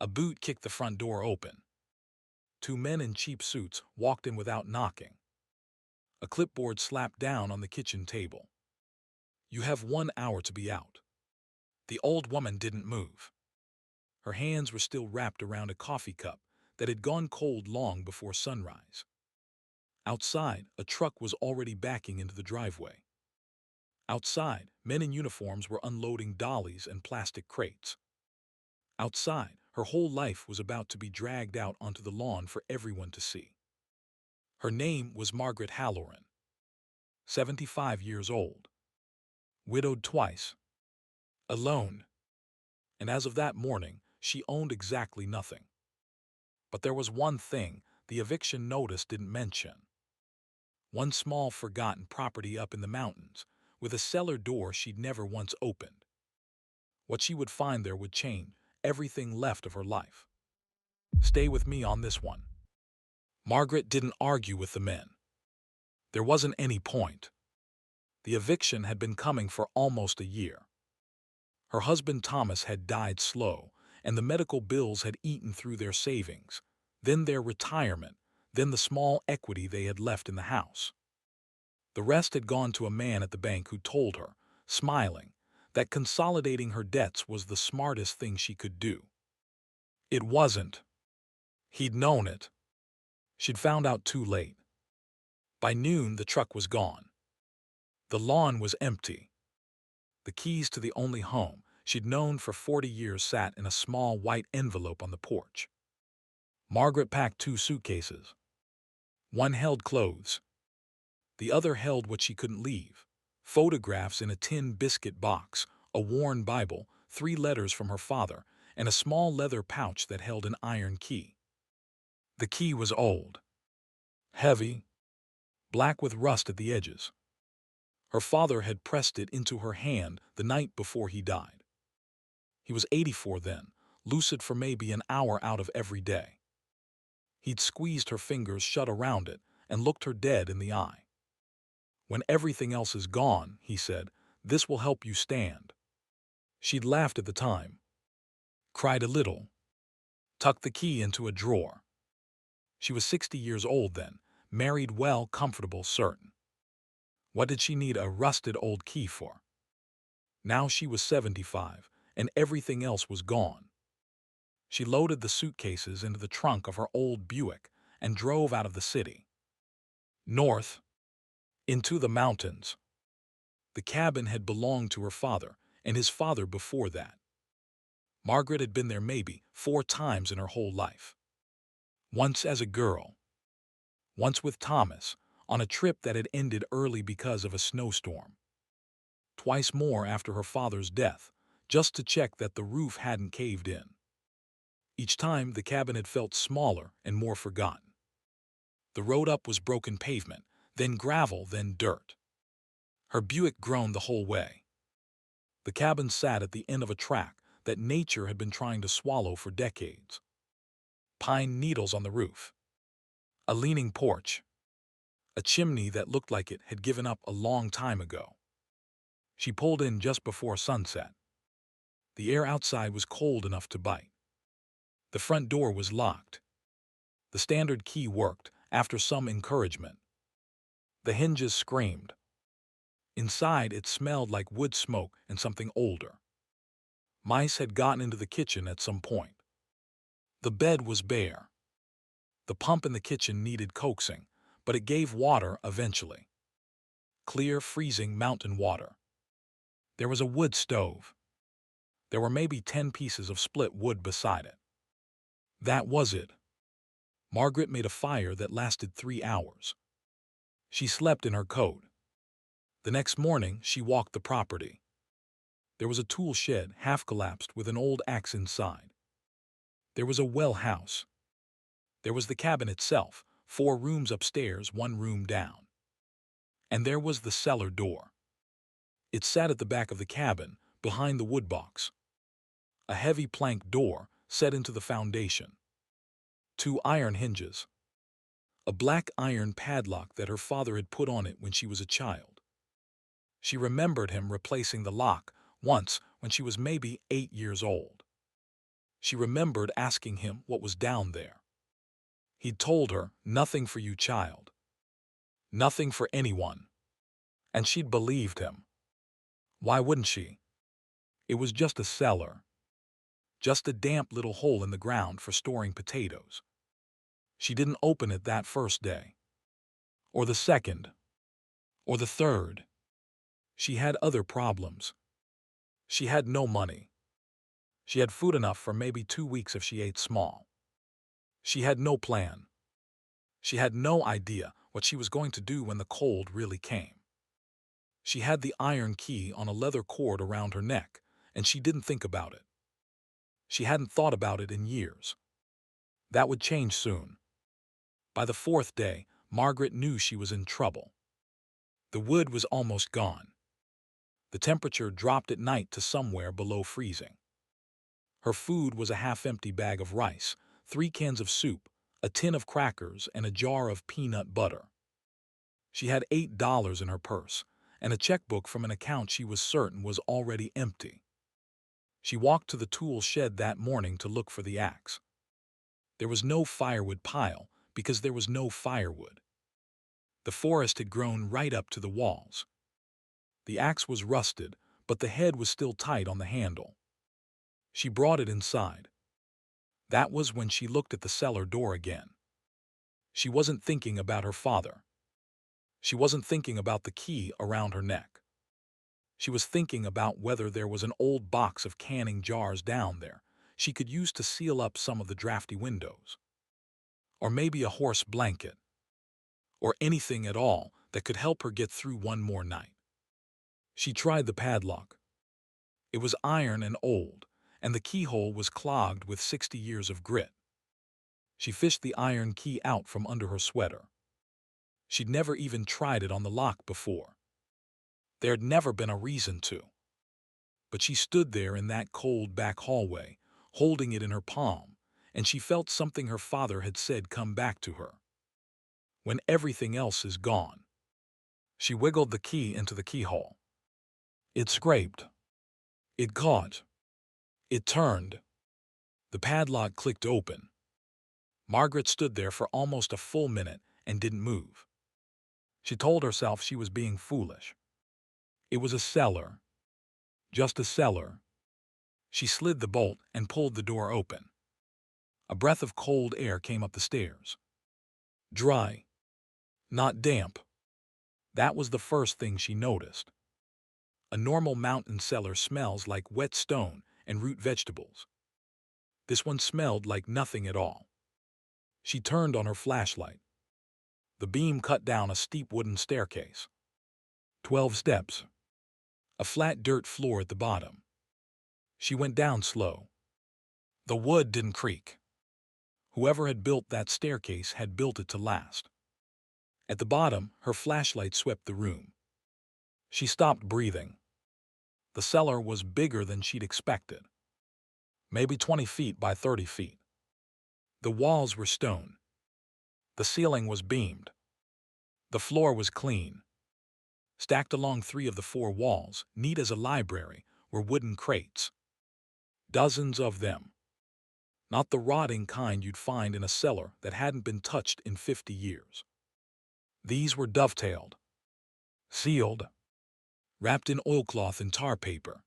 A boot kicked the front door open. Two men in cheap suits walked in without knocking. A clipboard slapped down on the kitchen table. "You have 1 hour to be out." The old woman didn't move. Her hands were still wrapped around a coffee cup that had gone cold long before sunrise. Outside, a truck was already backing into the driveway. Outside, men in uniforms were unloading dollies and plastic crates. Outside, her whole life was about to be dragged out onto the lawn for everyone to see. Her name was Margaret Halloran, 75 years old, widowed twice, alone, and as of that morning, she owned exactly nothing. But there was one thing the eviction notice didn't mention. One small forgotten property up in the mountains, with a cellar door she'd never once opened. What she would find there would change everything left of her life. Stay with me on this one. Margaret didn't argue with the men. There wasn't any point. The eviction had been coming for almost a year. Her husband Thomas had died slow, and the medical bills had eaten through their savings, then their retirement, then the small equity they had left in the house. The rest had gone to a man at the bank who told her, smiling, that consolidating her debts was the smartest thing she could do. It wasn't. He'd known it. She'd found out too late. By noon, the truck was gone. The lawn was empty. The keys to the only home she'd known for 40 years sat in a small white envelope on the porch. Margaret packed 2 suitcases. One held clothes. The other held what she couldn't leave: photographs in a tin biscuit box, a worn Bible, 3 letters from her father, and a small leather pouch that held an iron key. The key was old, heavy, black with rust at the edges. Her father had pressed it into her hand the night before he died. He was 84 then, lucid for maybe an hour out of every day. He'd squeezed her fingers shut around it and looked her dead in the eye. "When everything else is gone," he said, "this will help you stand." She'd laughed at the time, cried a little, tucked the key into a drawer. She was 60 years old then, married well, comfortable, certain. What did she need a rusted old key for? Now she was 75, and everything else was gone. She loaded the suitcases into the trunk of her old Buick and drove out of the city. North, into the mountains. The cabin had belonged to her father, and his father before that. Margaret had been there maybe 4 times in her whole life. Once as a girl. Once with Thomas, on a trip that had ended early because of a snowstorm. Twice more after her father's death, just to check that the roof hadn't caved in. Each time the cabin had felt smaller and more forgotten. The road up was broken pavement, then gravel, then dirt. Her Buick groaned the whole way. The cabin sat at the end of a track that nature had been trying to swallow for decades. Pine needles on the roof. A leaning porch. A chimney that looked like it had given up a long time ago. She pulled in just before sunset. The air outside was cold enough to bite. The front door was locked. The standard key worked after some encouragement. The hinges screamed. Inside, it smelled like wood smoke and something older. Mice had gotten into the kitchen at some point. The bed was bare. The pump in the kitchen needed coaxing, but it gave water eventually. Clear, freezing mountain water. There was a wood stove. There were maybe 10 pieces of split wood beside it. That was it. Margaret made a fire that lasted 3 hours. She slept in her coat. The next morning, she walked the property. There was a tool shed, half collapsed, with an old axe inside. There was a well house. There was the cabin itself, 4 rooms upstairs, 1 room down. And there was the cellar door. It sat at the back of the cabin, behind the wood box. A heavy plank door set into the foundation. 2 iron hinges. A black iron padlock that her father had put on it when she was a child. She remembered him replacing the lock once when she was maybe 8 years old. She remembered asking him what was down there. He'd told her, "Nothing for you, child. Nothing for anyone." And she'd believed him. Why wouldn't she? It was just a cellar. Just a damp little hole in the ground for storing potatoes. She didn't open it that first day. Or the second. Or the third. She had other problems. She had no money. She had food enough for maybe 2 weeks if she ate small. She had no plan. She had no idea what she was going to do when the cold really came. She had the iron key on a leather cord around her neck, and she didn't think about it. She hadn't thought about it in years. That would change soon. By the fourth day, Margaret knew she was in trouble. The wood was almost gone. The temperature dropped at night to somewhere below freezing. Her food was a half-empty bag of rice, 3 cans of soup, a tin of crackers, and a jar of peanut butter. She had $8 in her purse, and a checkbook from an account she was certain was already empty. She walked to the tool shed that morning to look for the axe. There was no firewood pile because there was no firewood. The forest had grown right up to the walls. The axe was rusted, but the head was still tight on the handle. She brought it inside. That was when she looked at the cellar door again. She wasn't thinking about her father. She wasn't thinking about the key around her neck. She was thinking about whether there was an old box of canning jars down there she could use to seal up some of the drafty windows. Or maybe a horse blanket. Or anything at all that could help her get through one more night. She tried the padlock. It was iron and old, and the keyhole was clogged with 60 years of grit. She fished the iron key out from under her sweater. She'd never even tried it on the lock before. There had never been a reason to. But she stood there in that cold back hallway, holding it in her palm, and she felt something her father had said come back to her. When everything else is gone. She wiggled the key into the keyhole. It scraped. It caught. It turned. The padlock clicked open. Margaret stood there for almost a full minute and didn't move. She told herself she was being foolish. It was a cellar. Just a cellar. She slid the bolt and pulled the door open. A breath of cold air came up the stairs. Dry. Not damp. That was the first thing she noticed. A normal mountain cellar smells like wet stone and root vegetables. This one smelled like nothing at all. She turned on her flashlight. The beam cut down a steep wooden staircase. 12 steps. A flat dirt floor at the bottom. She went down slow. The wood didn't creak. Whoever had built that staircase had built it to last. At the bottom, her flashlight swept the room. She stopped breathing. The cellar was bigger than she'd expected. Maybe 20 feet by 30 feet. The walls were stone. The ceiling was beamed. The floor was clean. Stacked along 3 of the 4 walls, neat as a library, were wooden crates. Dozens of them. Not the rotting kind you'd find in a cellar that hadn't been touched in 50 years. These were dovetailed. Sealed. Wrapped in oilcloth and tar paper.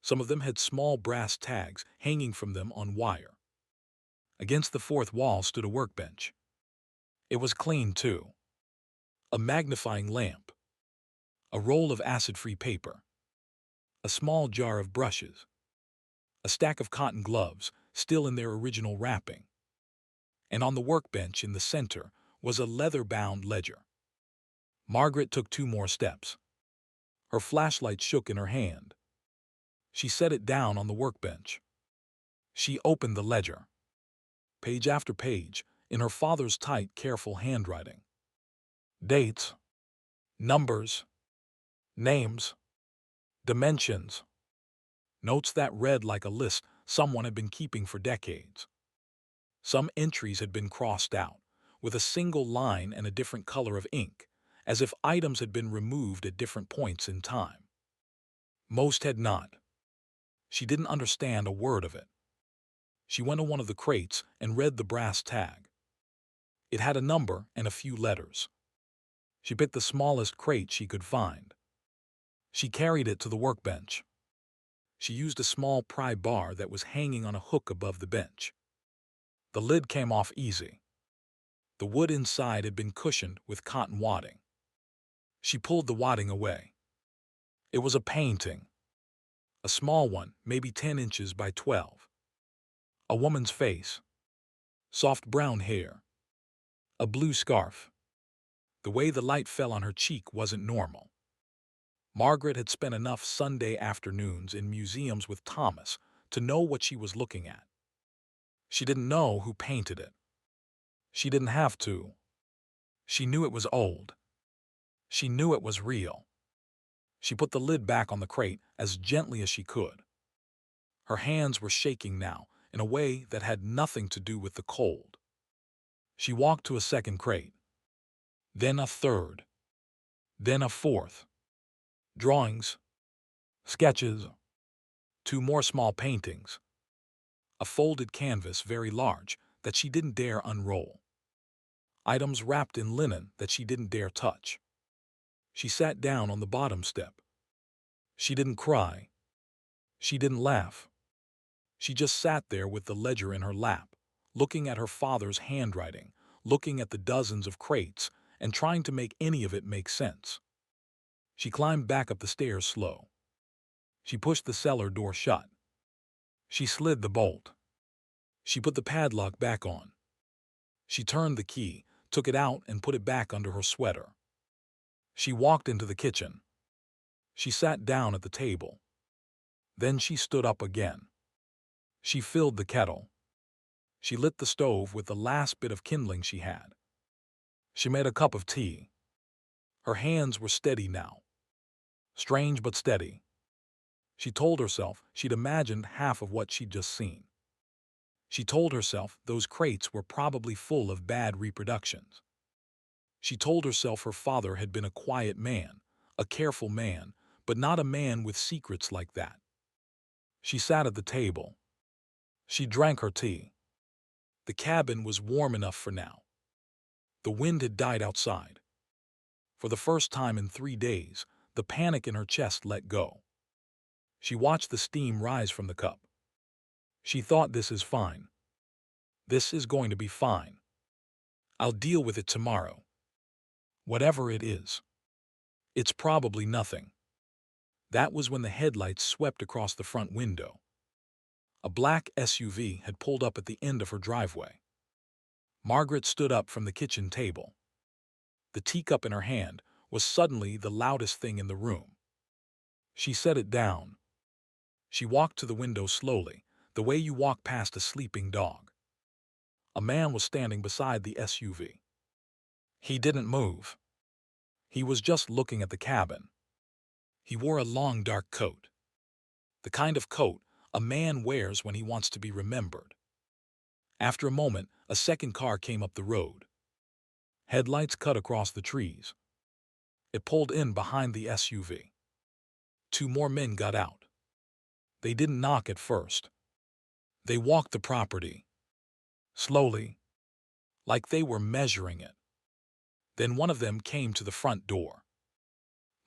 Some of them had small brass tags hanging from them on wire. Against the 4th wall stood a workbench. It was clean, too. A magnifying lamp. A roll of acid-free paper. A small jar of brushes. A stack of cotton gloves, still in their original wrapping. And on the workbench in the center was a leather-bound ledger. Margaret took 2 more steps. Her flashlight shook in her hand. She set it down on the workbench. She opened the ledger. Page after page, in her father's tight, careful handwriting. Dates. Numbers. Names. Dimensions. Notes that read like a list someone had been keeping for decades. Some entries had been crossed out, with a single line and a different color of ink, as if items had been removed at different points in time. Most had not. She didn't understand a word of it. She went to one of the crates and read the brass tag. It had a number and a few letters. She picked the smallest crate she could find. She carried it to the workbench. She used a small pry bar that was hanging on a hook above the bench. The lid came off easy. The wood inside had been cushioned with cotton wadding. She pulled the wadding away. It was a painting. A small one, maybe 10 inches by 12. A woman's face. Soft brown hair. A blue scarf. The way the light fell on her cheek wasn't normal. Margaret had spent enough Sunday afternoons in museums with Thomas to know what she was looking at. She didn't know who painted it. She didn't have to. She knew it was old. She knew it was real. She put the lid back on the crate as gently as she could. Her hands were shaking now in a way that had nothing to do with the cold. She walked to a second crate, then a third, then a fourth. Drawings, sketches, 2 more small paintings, a folded canvas very large that she didn't dare unroll, items wrapped in linen that she didn't dare touch. She sat down on the bottom step. She didn't cry. She didn't laugh. She just sat there with the ledger in her lap, looking at her father's handwriting, looking at the dozens of crates, and trying to make any of it make sense. She climbed back up the stairs slow. She pushed the cellar door shut. She slid the bolt. She put the padlock back on. She turned the key, took it out, and put it back under her sweater. She walked into the kitchen. She sat down at the table. Then she stood up again. She filled the kettle. She lit the stove with the last bit of kindling she had. She made a cup of tea. Her hands were steady now. Strange but steady. She told herself she'd imagined half of what she'd just seen. She told herself those crates were probably full of bad reproductions. She told herself her father had been a quiet man, a careful man, but not a man with secrets like that. She sat at the table. She drank her tea. The cabin was warm enough for now. The wind had died outside. For the first time in 3 days, the panic in her chest let go. She watched the steam rise from the cup. She thought, this is fine. This is going to be fine. I'll deal with it tomorrow. Whatever it is. It's probably nothing. That was when the headlights swept across the front window. A black SUV had pulled up at the end of her driveway. Margaret stood up from the kitchen table. The teacup in her hand was suddenly the loudest thing in the room. She set it down. She walked to the window slowly, the way you walk past a sleeping dog. A man was standing beside the SUV. He didn't move. He was just looking at the cabin. He wore a long dark coat. The kind of coat a man wears when he wants to be remembered. After a moment, a second car came up the road. Headlights cut across the trees. It pulled in behind the SUV. 2 more men got out. They didn't knock at first. They walked the property. Slowly, like they were measuring it. Then one of them came to the front door.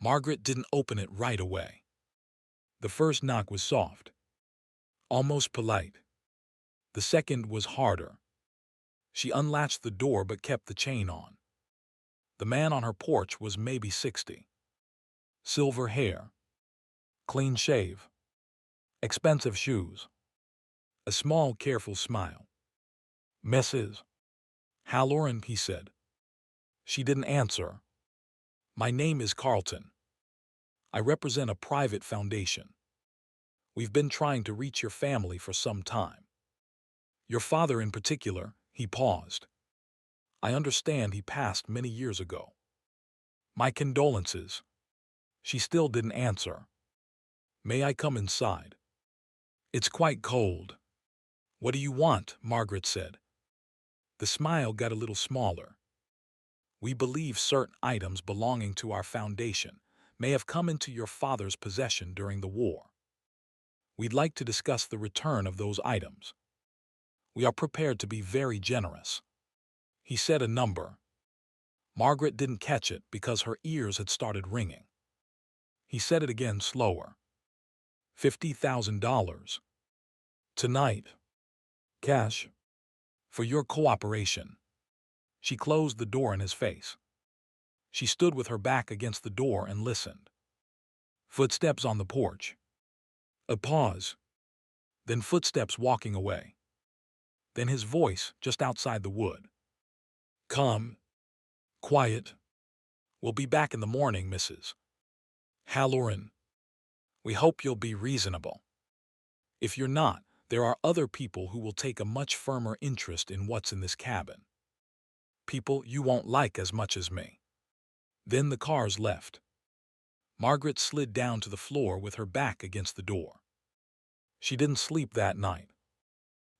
Margaret didn't open it right away. The first knock was soft, almost polite. The second was harder. She unlatched the door but kept the chain on. The man on her porch was maybe 60. Silver hair. Clean shave. Expensive shoes. A small, careful smile. "Mrs. Halloran," he said. She didn't answer. "My name is Carlton. I represent a private foundation. We've been trying to reach your family for some time. Your father in particular." He paused. "I understand he passed many years ago. My condolences." She still didn't answer. "May I come inside? It's quite cold." "What do you want?" Margaret said. The smile got a little smaller. "We believe certain items belonging to our foundation may have come into your father's possession during the war. We'd like to discuss the return of those items." We are prepared to be very generous. He said a number. Margaret didn't catch it because her ears had started ringing. He said it again slower. $50,000. Tonight. Cash. For your cooperation. She closed the door in his face. She stood with her back against the door and listened. Footsteps on the porch. A pause. Then footsteps walking away. Then his voice just outside the wood. Calm. Quiet. We'll be back in the morning, Mrs. Halloran. We hope you'll be reasonable. If you're not, there are other people who will take a much firmer interest in what's in this cabin. People you won't like as much as me. Then the cars left. Margaret slid down to the floor with her back against the door. She didn't sleep that night.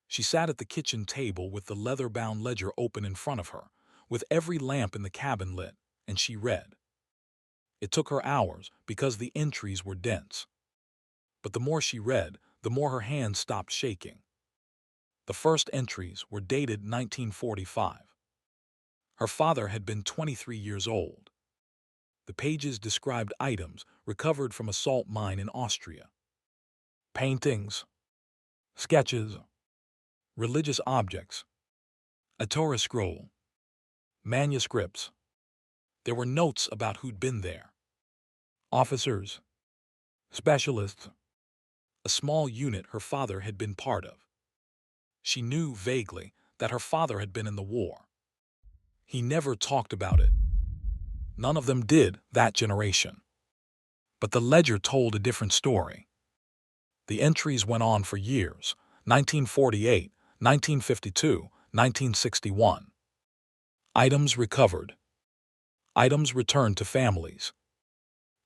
She sat at the kitchen table with the leather-bound ledger open in front of her, with every lamp in the cabin lit, and she read. It took her hours because the entries were dense. But the more she read, the more her hands stopped shaking. The first entries were dated 1945. Her father had been 23 years old. The pages described items recovered from a salt mine in Austria. Paintings, sketches, religious objects, a Torah scroll, manuscripts. There were notes about who'd been there. Officers, specialists, a small unit her father had been part of. She knew vaguely that her father had been in the war. He never talked about it. None of them did, that generation. But the ledger told a different story. The entries went on for years, 1948, 1952, 1961. Items recovered. Items returned to families.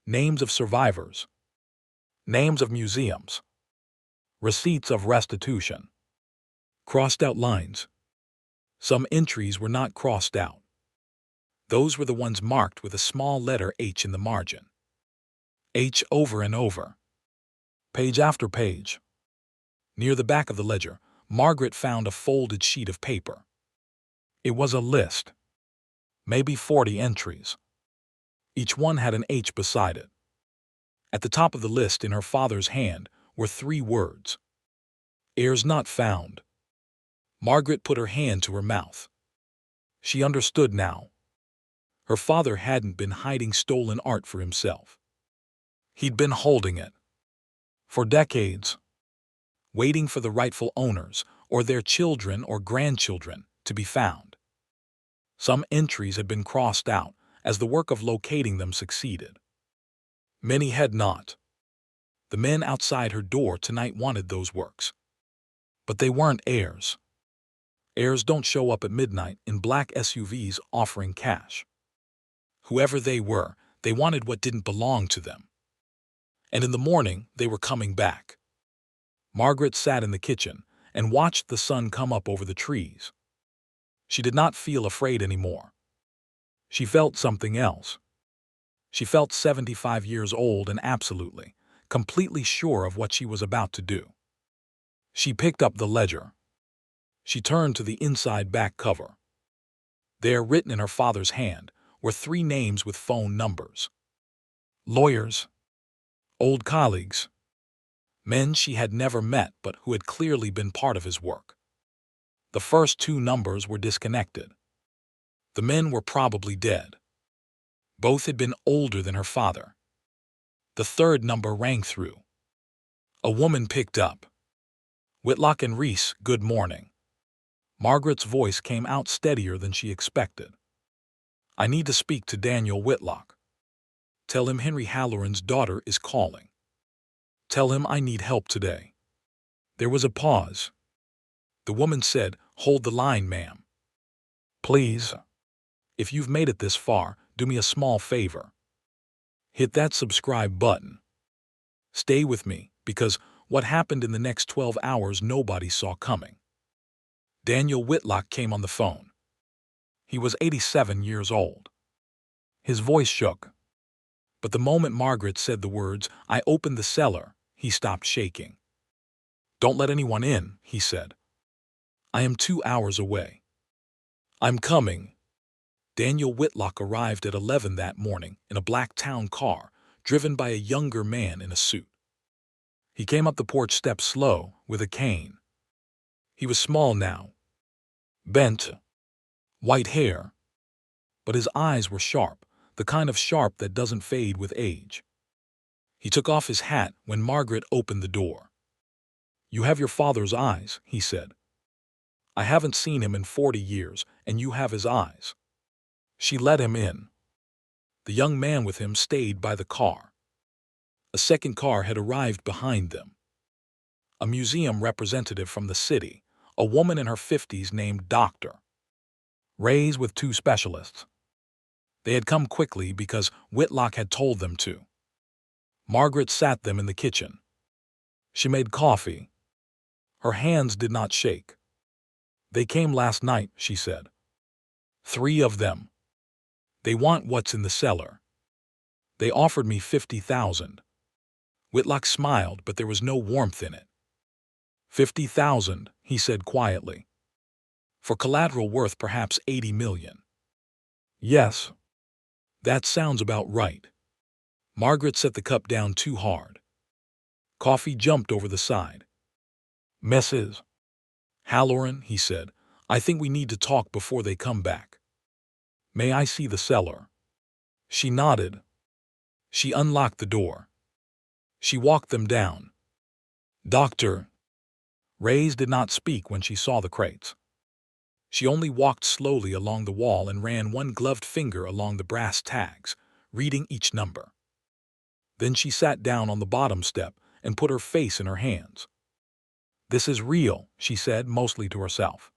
Names of survivors. Names of museums. Receipts of restitution. Crossed out lines. Some entries were not crossed out. Those were the ones marked with a small letter H in the margin. H over and over. Page after page. Near the back of the ledger, Margaret found a folded sheet of paper. It was a list. Maybe 40 entries. Each one had an H beside it. At the top of the list in her father's hand were 3 words. Heirs not found. Margaret put her hand to her mouth. She understood now. Her father hadn't been hiding stolen art for himself. He'd been holding it. For decades. Waiting for the rightful owners, or their children or grandchildren, to be found. Some entries had been crossed out, as the work of locating them succeeded. Many had not. The men outside her door tonight wanted those works. But they weren't heirs. Heirs don't show up at midnight in black SUVs offering cash. Whoever they were, they wanted what didn't belong to them. And in the morning, they were coming back. Margaret sat in the kitchen and watched the sun come up over the trees. She did not feel afraid anymore. She felt something else. She felt 75 years old and absolutely, completely sure of what she was about to do. She picked up the ledger. She turned to the inside back cover. There, written in her father's hand, were 3 names with phone numbers. Lawyers. Old colleagues. Men she had never met but who had clearly been part of his work. The first 2 numbers were disconnected. The men were probably dead. Both had been older than her father. The 3rd number rang through. A woman picked up. Whitlock and Reese, good morning. Margaret's voice came out steadier than she expected. I need to speak to Daniel Whitlock. Tell him Henry Halloran's daughter is calling. Tell him I need help today. There was a pause. The woman said, Hold the line, ma'am. Please. If you've made it this far, do me a small favor. Hit that subscribe button. Stay with me, because what happened in the next 12 hours nobody saw coming. Daniel Whitlock came on the phone. He was 87 years old. His voice shook. But the moment Margaret said the words, I opened the cellar, he stopped shaking. Don't let anyone in, he said. I am 2 hours away. I'm coming. Daniel Whitlock arrived at 11 that morning in a black town car, driven by a younger man in a suit. He came up the porch steps slow, with a cane. He was small now, bent, white hair, but his eyes were sharp, the kind of sharp that doesn't fade with age. He took off his hat when Margaret opened the door. "You have your father's eyes," he said. "I haven't seen him in 40 years, and you have his eyes." She let him in. The young man with him stayed by the car. A second car had arrived behind them. A museum representative from the city, a woman in her 50s named Dr. Ray's with 2 specialists. They had come quickly because Whitlock had told them to. Margaret sat them in the kitchen. She made coffee. Her hands did not shake. "They came last night," she said. "3 of them. They want what's in the cellar. They offered me 50,000. Whitlock smiled, but there was no warmth in it. 50,000, he said quietly. For collateral worth perhaps 80 million. Yes. That sounds about right. Margaret set the cup down too hard. Coffee jumped over the side. "Mrs. Halloran," he said, "I think we need to talk before they come back. May I see the cellar?" She nodded. She unlocked the door. She walked them down. Dr. Ray's did not speak when she saw the crates. She only walked slowly along the wall and ran one gloved finger along the brass tags, reading each number. Then she sat down on the bottom step and put her face in her hands. "This is real," she said, mostly to herself.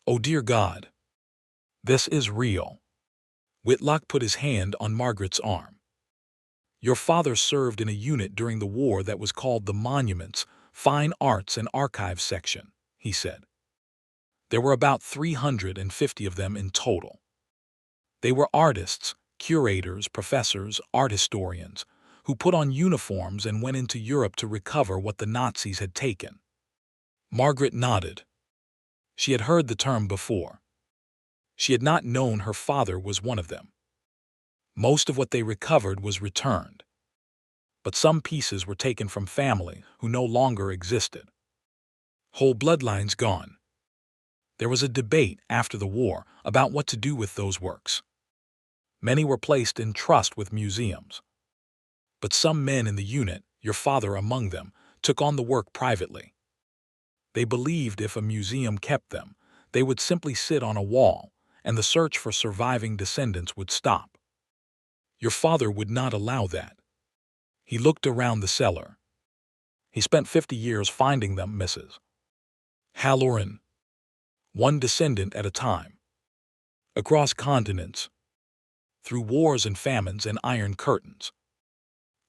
"Oh, dear God. This is real." Whitlock put his hand on Margaret's arm. "Your father served in a unit during the war that was called the Monuments, Fine Arts and Archives Section," he said. "There were about 350 of them in total. They were artists, curators, professors, art historians, who put on uniforms and went into Europe to recover what the Nazis had taken." Margaret nodded. She had heard the term before. She had not known her father was one of them. Most of what they recovered was returned, but some pieces were taken from family who no longer existed. Whole bloodlines gone. There was a debate after the war about what to do with those works. Many were placed in trust with museums. But some men in the unit, your father among them, took on the work privately. They believed if a museum kept them, they would simply sit on a wall, and the search for surviving descendants would stop. Your father would not allow that. He looked around the cellar. He spent 50 years finding them, Mrs. Halloran. One descendant at a time. Across continents. Through wars and famines and iron curtains.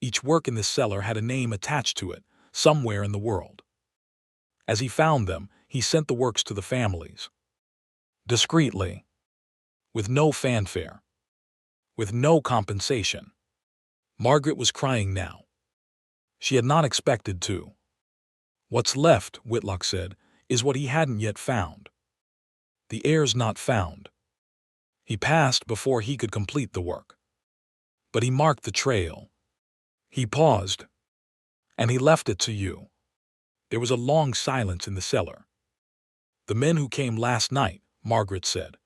Each work in this cellar had a name attached to it, somewhere in the world. As he found them, he sent the works to the families. Discreetly. With no fanfare. With no compensation. Margaret was crying now. She had not expected to. "What's left," Whitlock said, "is what he hadn't yet found. The heir's not found. He passed before he could complete the work. But he marked the trail. He paused. And he left it to you." There was a long silence in the cellar. "The men who came last night," Margaret said.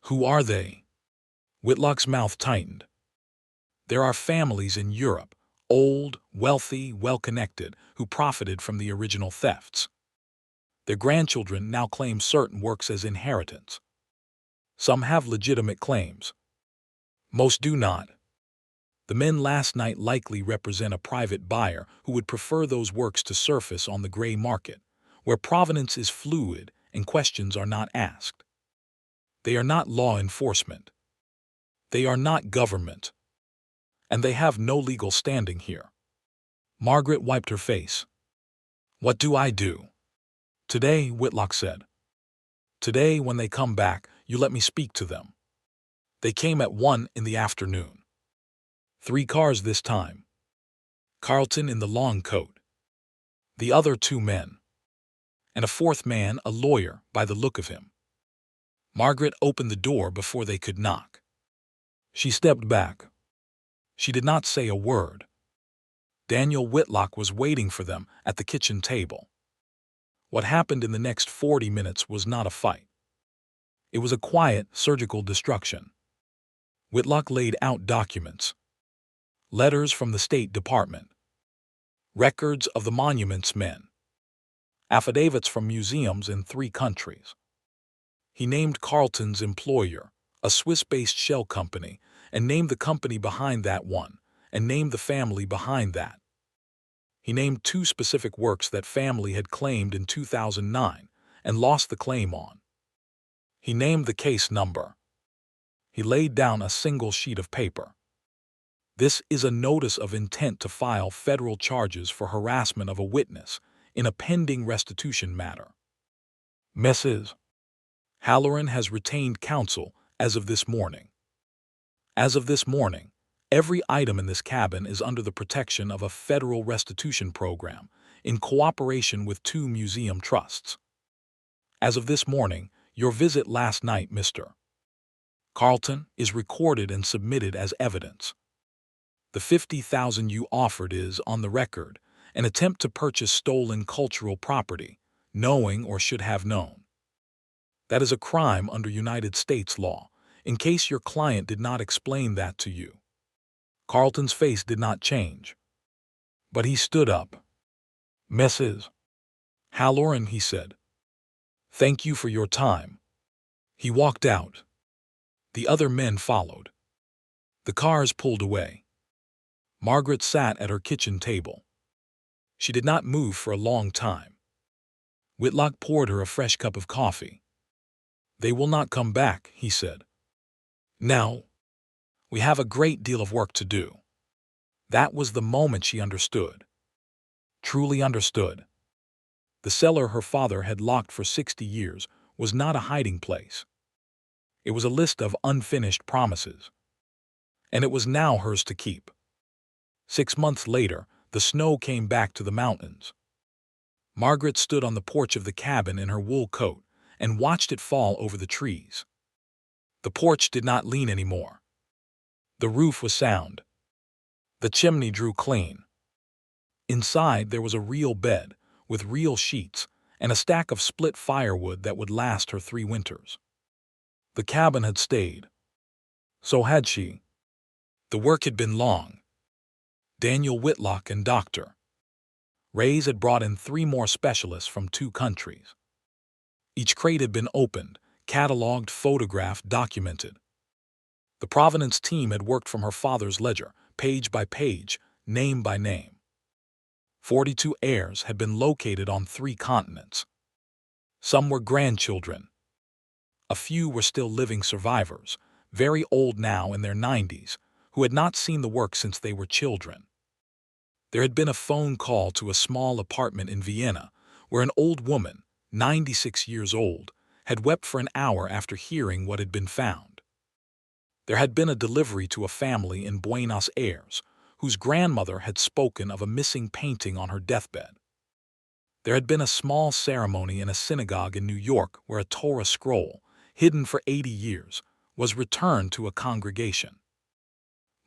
"Who are they?" Whitlock's mouth tightened. "There are families in Europe, old, wealthy, well-connected, who profited from the original thefts. Their grandchildren now claim certain works as inheritance. Some have legitimate claims. Most do not. The men last night likely represent a private buyer who would prefer those works to surface on the gray market, where provenance is fluid and questions are not asked. They are not law enforcement. They are not government. And they have no legal standing here." Margaret wiped her face. "What do I do?" "Today," Whitlock said. "Today, when they come back, you let me speak to them." They came at 1 in the afternoon. 3 cars this time. Carlton in the long coat. The other 2 men. and a fourth man a lawyer by the look of him. Margaret opened the door before they could knock. She stepped back. She did not say a word. Daniel Whitlock was waiting for them at the kitchen table. What happened in the next 40 minutes was not a fight. It was a quiet, surgical destruction. Whitlock laid out documents. Letters from the State Department. Records of the monuments men. Affidavits from museums in 3 countries. He named Carlton's employer, a Swiss-based shell company, and named the company behind that one, and named the family behind that. He named 2 specific works that family had claimed in 2009 and lost the claim on. He named the case number. He laid down a single sheet of paper. This is a notice of intent to file federal charges for harassment of a witness in a pending restitution matter. Mrs. Halloran has retained counsel as of this morning. As of this morning, every item in this cabin is under the protection of a federal restitution program in cooperation with 2 museum trusts. As of this morning, your visit last night, Mr. Carlton, is recorded and submitted as evidence. The $50,000 you offered is, on the record, an attempt to purchase stolen cultural property, knowing or should have known. That is a crime under United States law, in case your client did not explain that to you. Carlton's face did not change, but he stood up. Mrs. Halloran, he said, thank you for your time. He walked out. The other men followed. The cars pulled away. Margaret sat at her kitchen table. She did not move for a long time. Whitlock poured her a fresh cup of coffee. They will not come back, he said. Now, we have a great deal of work to do. That was the moment she understood. Truly understood. The cellar her father had locked for 60 years was not a hiding place. It was a list of unfinished promises. And it was now hers to keep. 6 months later, the snow came back to the mountains. Margaret stood on the porch of the cabin in her wool coat and watched it fall over the trees. The porch did not lean anymore. The roof was sound. The chimney drew clean. Inside there was a real bed with real sheets and a stack of split firewood that would last her 3 winters. The cabin had stayed. So had she. The work had been long. Daniel Whitlock and Dr. Reyes had brought in 3 more specialists from 2 countries. Each crate had been opened, cataloged, photographed, documented. The provenance team had worked from her father's ledger, page by page, name by name. 42 heirs had been located on 3 continents. Some were grandchildren. A few were still living survivors, very old now in their 90s, who had not seen the work since they were children. There had been a phone call to a small apartment in Vienna where an old woman, 96 years old, had wept for an hour after hearing what had been found. There had been a delivery to a family in Buenos Aires whose grandmother had spoken of a missing painting on her deathbed. There had been a small ceremony in a synagogue in New York where a Torah scroll, hidden for 80 years, was returned to a congregation.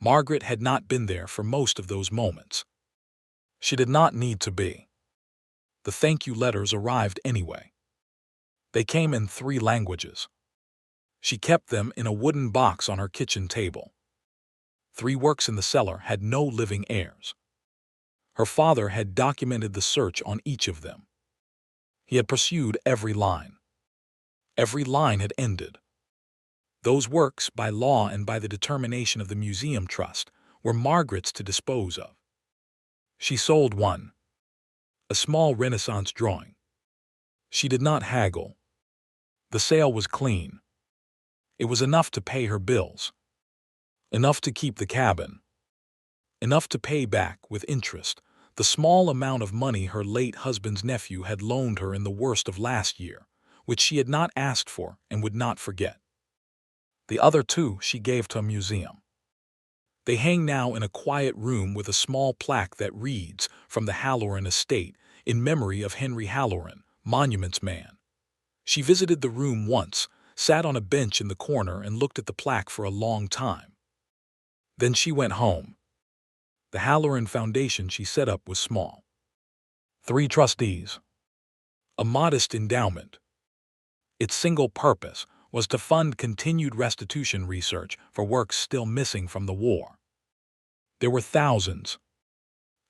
Margaret had not been there for most of those moments. She did not need to be. The thank you letters arrived anyway. They came in 3 languages. She kept them in a wooden box on her kitchen table. 3 works in the cellar had no living heirs. Her father had documented the search on each of them. He had pursued every line. Every line had ended. Those works, by law and by the determination of the Museum Trust, were Margaret's to dispose of. She sold one, a small Renaissance drawing. She did not haggle. The sale was clean. It was enough to pay her bills, enough to keep the cabin, enough to pay back, with interest, the small amount of money her late husband's nephew had loaned her in the worst of last year, which she had not asked for and would not forget. The other 2 she gave to a museum. They hang now in a quiet room with a small plaque that reads, "From the Halloran estate, in memory of Henry Halloran, Monuments Man. She visited the room once, sat on a bench in the corner and looked at the plaque for a long time. Then she went home. The Halloran Foundation she set up was small. 3 trustees. A modest endowment. Its single purpose was to fund continued restitution research for works still missing from the war. There were thousands.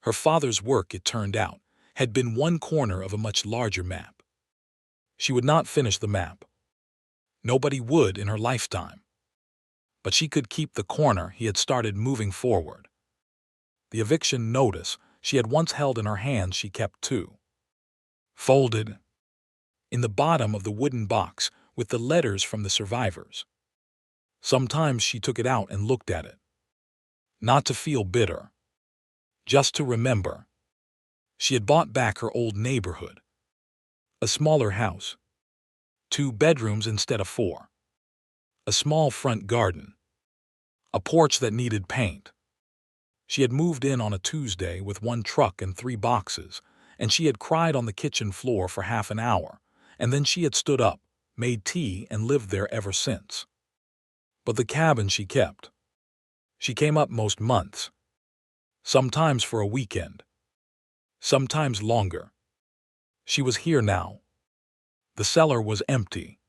Her father's work, it turned out, had been one corner of a much larger map. She would not finish the map. Nobody would in her lifetime. But she could keep the corner he had started moving forward. The eviction notice she had once held in her hands she kept too. Folded in the bottom of the wooden box with the letters from the survivors. Sometimes she took it out and looked at it. Not to feel bitter. Just to remember. She had bought back her old neighborhood. A smaller house. 2 bedrooms instead of 4. A small front garden. A porch that needed paint. She had moved in on a Tuesday with 1 truck and 3 boxes, and she had cried on the kitchen floor for half an hour, and then she had stood up, made tea, and lived there ever since. But the cabin she kept. She came up most months. Sometimes for a weekend. Sometimes longer. She was here now. The cellar was empty.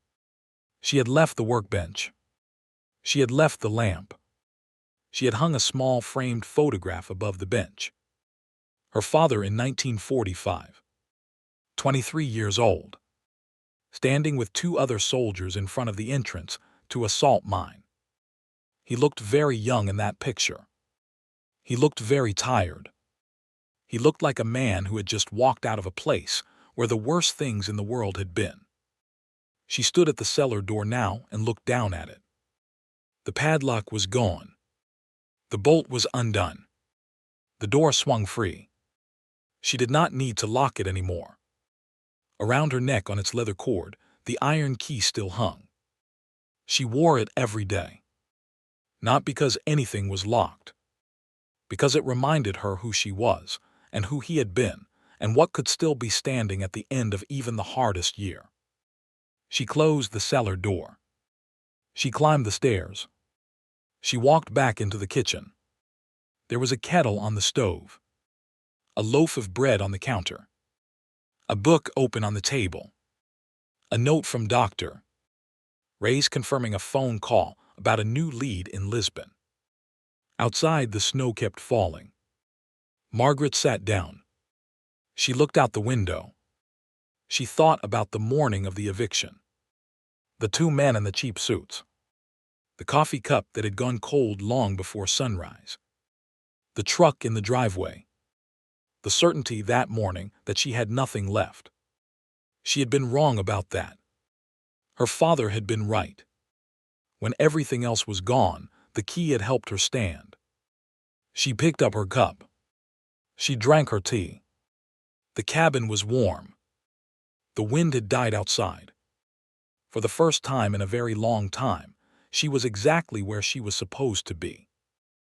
She had left the workbench. She had left the lamp. She had hung a small framed photograph above the bench. Her father in 1945. 23 years old. Standing with 2 other soldiers in front of the entrance to a salt mine. He looked very young in that picture. He looked very tired. He looked like a man who had just walked out of a place where the worst things in the world had been. She stood at the cellar door now and looked down at it. The padlock was gone. The bolt was undone. The door swung free. She did not need to lock it anymore. Around her neck on its leather cord, the iron key still hung. She wore it every day. Not because anything was locked. Because it reminded her who she was, and who he had been, and what could still be standing at the end of even the hardest year. She closed the cellar door. She climbed the stairs. She walked back into the kitchen. There was a kettle on the stove. A loaf of bread on the counter. A book open on the table. A note from Dr. Ray's confirming a phone call about a new lead in Lisbon. Outside, the snow kept falling. Margaret sat down. She looked out the window. She thought about the morning of the eviction. The 2 men in the cheap suits. The coffee cup that had gone cold long before sunrise. The truck in the driveway. The certainty that morning that she had nothing left. She had been wrong about that. Her father had been right. When everything else was gone, the key had helped her stand. She picked up her cup. She drank her tea. The cabin was warm. The wind had died outside. For the first time in a very long time, she was exactly where she was supposed to be.